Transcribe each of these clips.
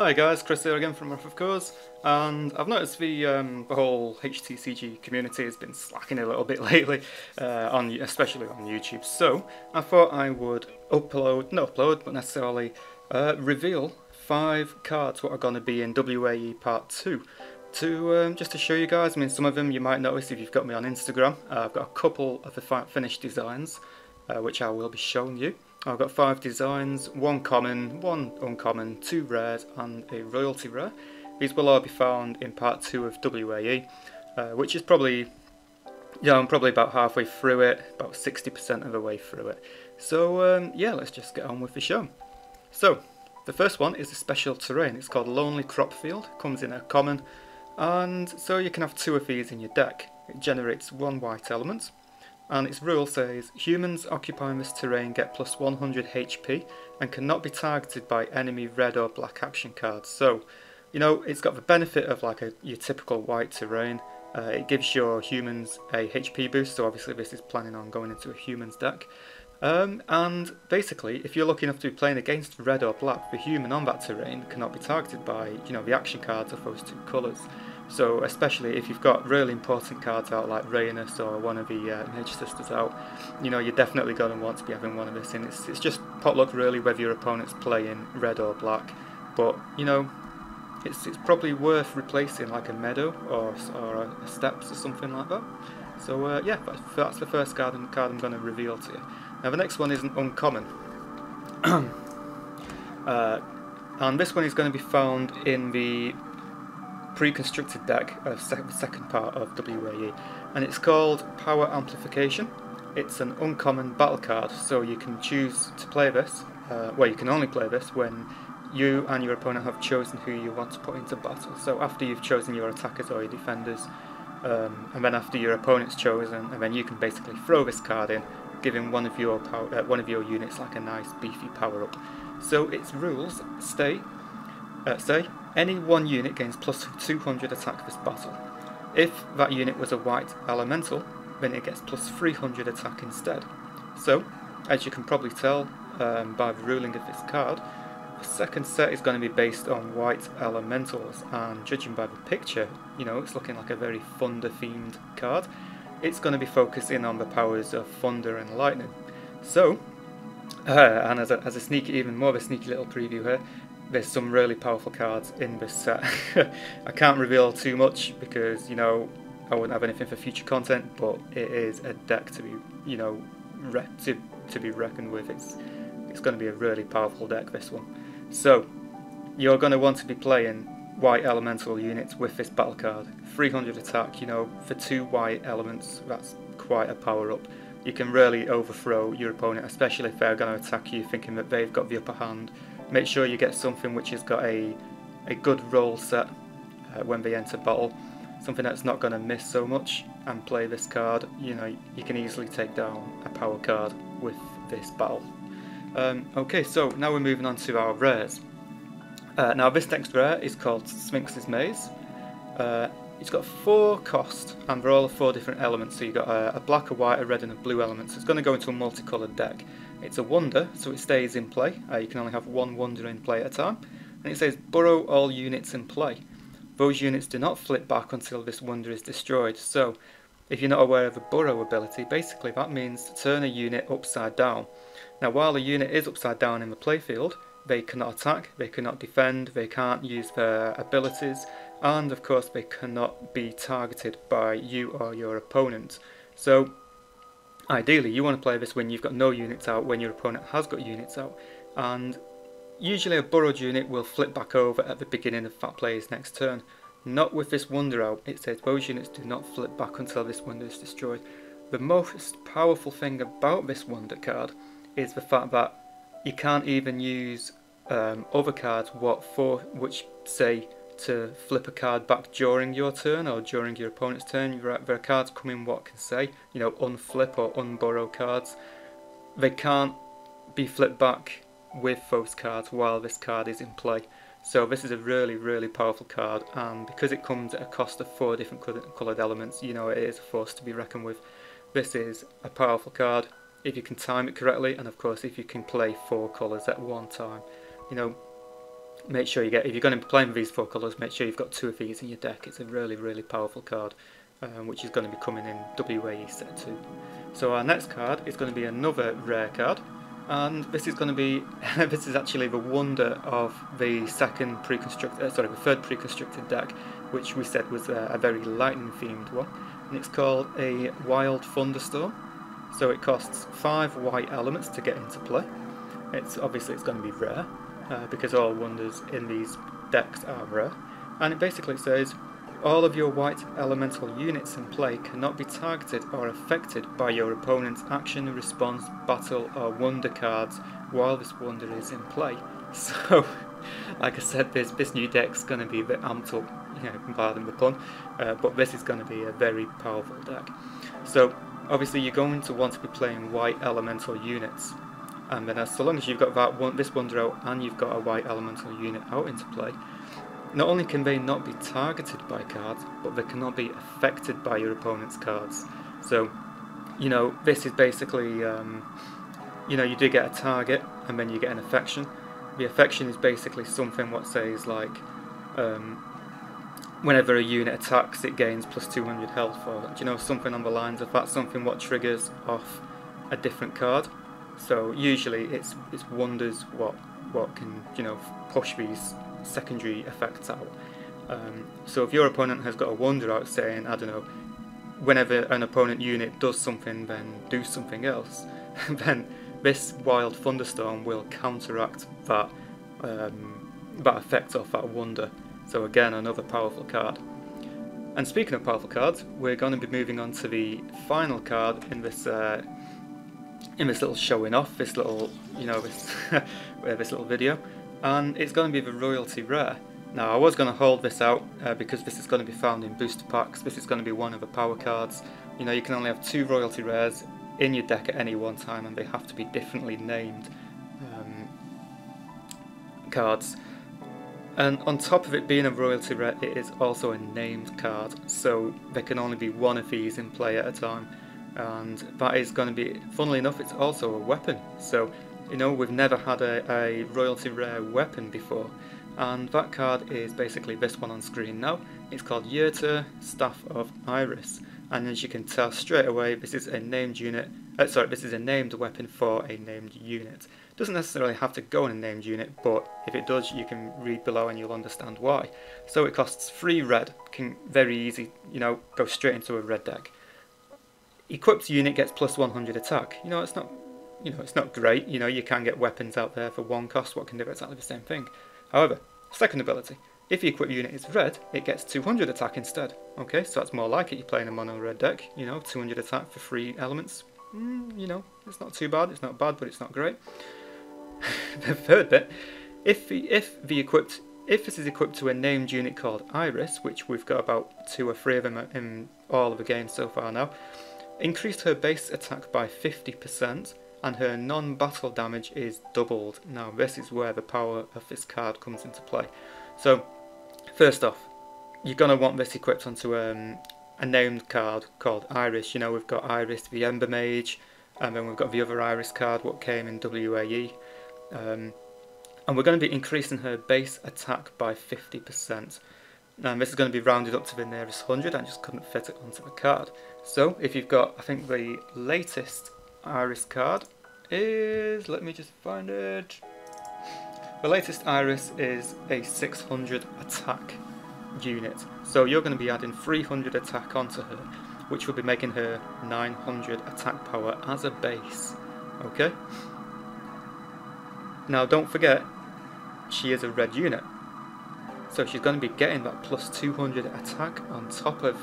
Hi guys, Chris here again from Wrath of Course, and I've noticed the whole HTCG community has been slacking a little bit lately, especially on YouTube. So I thought I would not upload, but necessarily reveal 5 cards what are going to be in WaE Part 2. Just to show you guys. I mean, some of them you might notice if you've got me on Instagram. I've got a couple of the finished designs, which I will be showing you. I've got 5 designs, 1 common, 1 uncommon, 2 rares and a royalty rare. These will all be found in part 2 of WaE, which is probably, I'm probably about halfway through it, about 60% of the way through it. So yeah, let's just get on with the show. So, the first one is a special terrain. It's called Lonely Cropfield, comes in a common, and so you can have 2 of these in your deck. It generates 1 white element. And its rule says, humans occupying this terrain get plus 100 HP and cannot be targeted by enemy red or black action cards. So, you know, it's got the benefit of like your typical white terrain. It gives your humans a HP boost, so obviously this is planning on going into a humans deck. And basically, if you're lucky enough to be playing against red or black, the human on that terrain cannot be targeted by, you know, the action cards of those 2 colours. So especially if you've got really important cards out like Raynus or one of the Mage Sisters out, you know, you're definitely going to want to be having one of this in. It's just potluck really whether your opponent's playing red or black, but you know, it's probably worth replacing like a Meadow or a Steps or something like that. So yeah, that's the first card I'm going to reveal to you. Now the next one is an uncommon. And this one is going to be found in the pre-constructed deck of the second part of WaE, and it's called Power Amplification. It's an uncommon battle card, so you can choose to play this, well, you can only play this when you and your opponent have chosen who you want to put into battle. So after you've chosen your attackers or your defenders, and then after your opponent's chosen, and then you can basically throw this card in, giving one of your units like a nice beefy power up. So its rules say any one unit gains plus 200 attack this battle. If that unit was a white elemental, then it gets plus 300 attack instead. So, as you can probably tell by the ruling of this card, the second set is going to be based on white elementals, and judging by the picture, you know, it's looking like a very thunder themed card. It's going to be focusing on the powers of thunder and lightning. So, and as a sneaky, even more of a sneaky little preview here, there's some really powerful cards in this set. I can't reveal too much because, you know, I wouldn't have anything for future content, but it is a deck to be, you know, to be reckoned with. It's going to be a really powerful deck, this one. So, you're going to want to be playing white elemental units with this battle card. 300 attack, you know, for 2 white elements, that's quite a power up. You can really overthrow your opponent, especially if they're going to attack you thinking that they've got the upper hand. Make sure you get something which has got a good roll set when they enter battle, something that's not going to miss so much, and play this card. You know, you can easily take down a power card with this battle. Okay, so now we're moving on to our rares. Now this next rare is called Sphinx's Maze. It's got 4 cost, and they're all 4 different elements. So you've got a black, a white, a red and a blue element. So it's going to go into a multicoloured deck. It's a wonder, so it stays in play. You can only have 1 wonder in play at a time. And it says burrow all units in play. Those units do not flip back until this wonder is destroyed. So if you're not aware of the burrow ability, basically that means to turn a unit upside down. Now while a unit is upside down in the playfield, they cannot attack, they cannot defend, they can't use their abilities, and of course they cannot be targeted by you or your opponent. So ideally you want to play this when you've got no units out, when your opponent has got units out, and usually a burrowed unit will flip back over at the beginning of that player's next turn. Not with this wonder out. It says those units do not flip back until this wonder is destroyed. The most powerful thing about this wonder card is the fact that you can't even use other cards which say to flip a card back during your turn or during your opponent's turn. There are cards coming what can say, you know, unflip or unburrow cards. They can't be flipped back with those cards while this card is in play. So this is a really, really powerful card, and because it comes at a cost of 4 different coloured elements, you know, it is a force to be reckoned with. This is a powerful card if you can time it correctly, and of course if you can play 4 colours at one time. You know, make sure you get, if you're going to be playing with these 4 colours, make sure you've got 2 of these in your deck. It's a really, really powerful card, which is going to be coming in WaE set 2. So our next card is going to be another rare card, and this is going to be, this is actually the wonder of the third pre-constructed deck, which we said was a very lightning themed one, and it's called a Wild Thunderstorm. So it costs 5 white elements to get into play. Obviously it's going to be rare, because all wonders in these decks are rare, and it basically says all of your white elemental units in play cannot be targeted or affected by your opponent's action, response, battle or wonder cards while this wonder is in play. So like I said, this new deck's going to be a bit amped up, pardon the pun, but this is going to be a very powerful deck. So obviously you're going to want to be playing white elemental units, and then so long as you've got this wonder out and you've got a white elemental unit out into play, not only can they not be targeted by cards, but they cannot be affected by your opponent's cards. So, this is basically, you do get a target and then you get an affection. The affection is basically something what says like, whenever a unit attacks it gains plus 200 health, or something on the lines of that, something what triggers off a different card. So usually it's wonders what can push these secondary effects out. So if your opponent has got a wonder out saying, I don't know, whenever an opponent unit does something then do something else, then this Wild Thunderstorm will counteract that effect of that wonder. So again, another powerful card. And speaking of powerful cards, we're going to be moving on to the final card in this little showing off, this little this little video, and it's going to be the Royalty Rare. Now I was going to hold this out because this is going to be found in booster packs. This is going to be one of the power cards. You can only have 2 Royalty Rares in your deck at any one time, and they have to be differently named cards. And on top of it being a Royalty Rare, it is also a named card, so there can only be 1 of these in play at a time. And that is going to be, funnily enough, it's also a weapon. So, we've never had a Royalty Rare weapon before. And that card is basically this one on screen now. It's called Yurta, Staff of Iris. And as you can tell straight away, this is a named unit. This is a named weapon for a named unit. It doesn't necessarily have to go in a named unit, but if it does, you can read below and you'll understand why. So it costs 3 red, can very easy, go straight into a red deck. Equipped unit gets plus 100 attack. It's not, it's not great. You can get weapons out there for 1 cost. What can do exactly the same thing. However, second ability. If the equipped unit is red, it gets 200 attack instead. Okay, so that's more like it. You're playing a mono red deck. 200 attack for 3 elements. It's not too bad. It's not bad, but it's not great. The third bit. If this is equipped to a named unit called Iris, which we've got about 2 or 3 of them in all of the games so far now. Increased her base attack by 50% and her non-battle damage is doubled. Now this is where the power of this card comes into play. So first off, you're going to want this equipped onto a named card called Iris. We've got Iris the Ember Mage, and then we've got the other Iris card what came in WaE. And we're going to be increasing her base attack by 50%. And this is going to be rounded up to the nearest 100, I just couldn't fit it onto the card. So if you've got, I think the latest Iris card is, let me just find it. The latest Iris is a 600 attack unit. So you're going to be adding 300 attack onto her, which will be making her 900 attack power as a base. Okay? Now don't forget, she is a red unit. So she's going to be getting that plus 200 attack on top of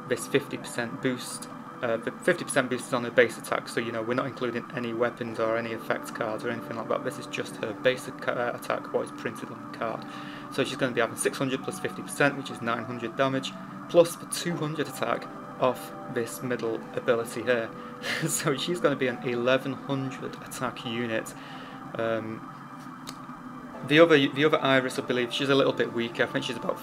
this 50% boost. The 50% boost is on her base attack, so we're not including any weapons or any effect cards or anything like that. This is just her basic attack, what is printed on the card. So she's going to be having 600 plus 50%, which is 900 damage, plus the 200 attack off this middle ability here. So she's going to be an 1100 attack unit. The other Iris, I believe, she's a little bit weaker. I think she's about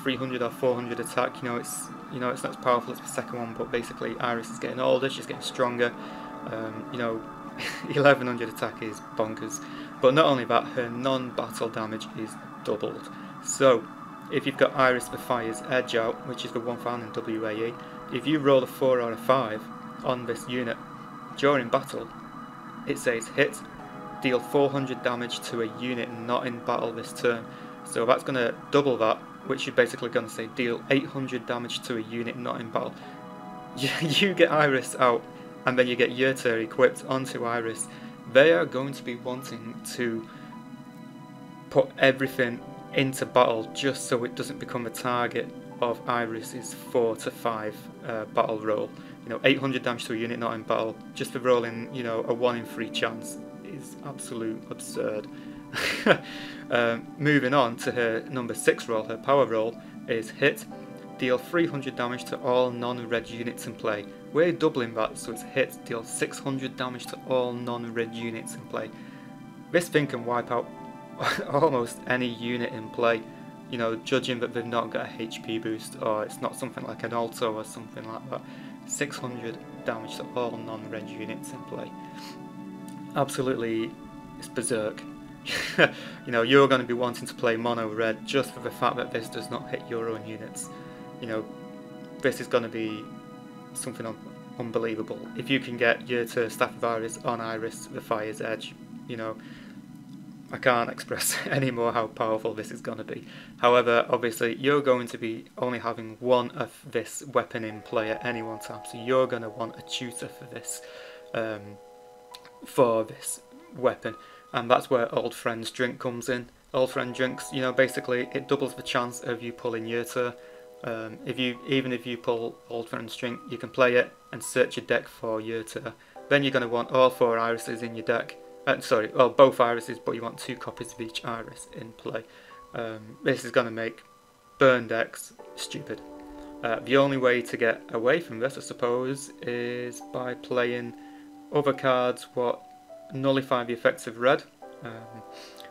300 or 400 attack. It's not as powerful as the second one, but basically Iris is getting older, she's getting stronger. 1100 attack is bonkers. But not only that, her non-battle damage is doubled. So if you've got Iris the Fire's Edge out, which is the one found in WaE, if you roll a 4 or a 5 on this unit during battle, it says hit, deal 400 damage to a unit not in battle this turn. So that's going to double that, which is basically going to say deal 800 damage to a unit not in battle. You get Iris out, and then you get Yurta equipped onto Iris. They are going to be wanting to put everything into battle just so it doesn't become a target of Iris's 4 to 5 battle roll. 800 damage to a unit not in battle, just for rolling, a 1 in 3 chance is absolute absurd. Moving on to her number 6 roll, her power roll is hit, deal 300 damage to all non-red units in play. We're doubling that, so it's hit, deal 600 damage to all non-red units in play. This thing can wipe out almost any unit in play, judging that they've not got a HP boost, or it's not something like an Alto or something like that. 600 damage to all non-red units in play. Absolutely, it's berserk. You're going to be wanting to play mono red just for the fact that this does not hit your own units. This is going to be something unbelievable. If you can get Yurta Staff of Iris on Iris the Fire's Edge, I can't express anymore how powerful this is going to be. However, obviously, you're going to be only having one of this weapon in play at any one time, so you're going to want a tutor for this weapon, and that's where Old Friend's Drink comes in. Old Friend Drinks, basically it doubles the chance of you pulling Yurta. Even if you pull Old Friend's Drink, you can play it and search your deck for Yurta. Then you're going to want all 4 Irises in your deck. Both Irises, but you want 2 copies of each Iris in play. This is going to make burn decks stupid. The only way to get away from this, I suppose, is by playing other cards what nullify the effects of red.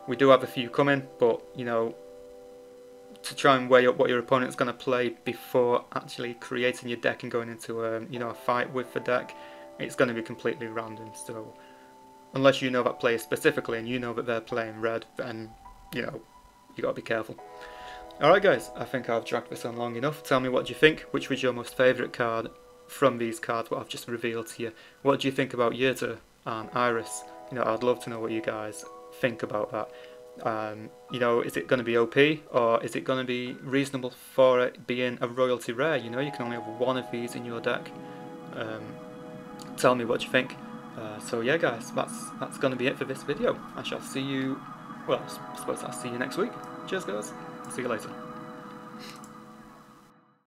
We do have a few coming, but to try and weigh up what your opponent's going to play before actually creating your deck and going into a fight with the deck, it's going to be completely random. So unless you know that player specifically and you know that they're playing red, then you got to be careful. Alright guys, I think I've dragged this on long enough. Tell me what you think. Which was your most favourite card from these cards, what I've just revealed to you? What do you think about Yurta and Iris? I'd love to know what you guys think about that. Is it going to be OP, or is it going to be reasonable for it being a royalty rare? You can only have one of these in your deck. Tell me what you think. So yeah guys, that's going to be it for this video. I shall see you, I suppose I'll see you next week. Cheers guys, see you later.